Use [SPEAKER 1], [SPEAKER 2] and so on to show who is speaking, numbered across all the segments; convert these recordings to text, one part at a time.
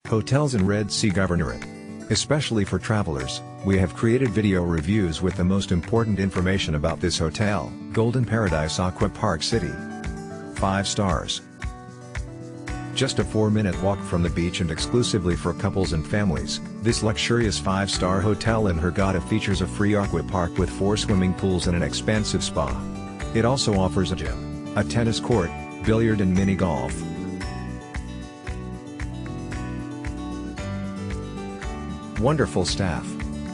[SPEAKER 1] Hotels in Red Sea Governorate. Especially for travelers, we have created video reviews with the most important information about this hotel. Golden Paradise Aquapark City. 5 stars. Just a 4-minute walk from the beach and exclusively for couples and families, this luxurious 5-star hotel in Hurghada features a free aquapark with 4 swimming pools and an expansive spa. It also offers a gym, a tennis court, billiard and mini golf. Wonderful staff.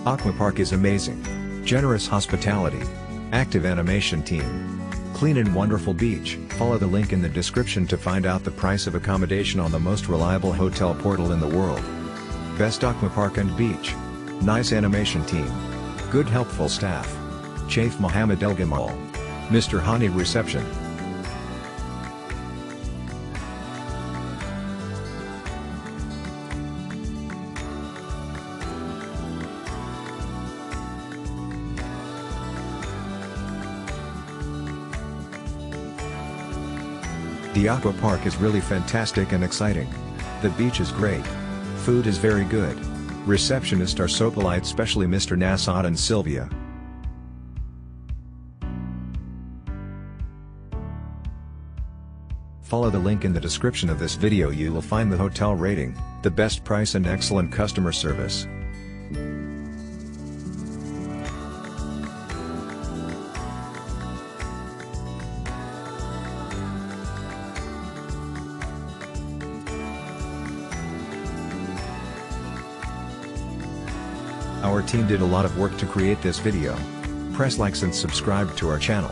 [SPEAKER 1] Aquapark is amazing. Generous hospitality. Active animation team. Clean and wonderful beach. Follow the link in the description to find out the price of accommodation on the most reliable hotel portal in the world. Best Aquapark and beach. Nice animation team. Good helpful staff. Chaif Mohammed El Gamal. Mr. Hani Reception. The Aquapark is really fantastic and exciting. The beach is great. Food is very good. Receptionists are so polite, especially Mr. Nassad and Sylvia. Follow the link in the description of this video. You will find the hotel rating, the best price and excellent customer service. Our team did a lot of work to create this video. Press likes and subscribe to our channel.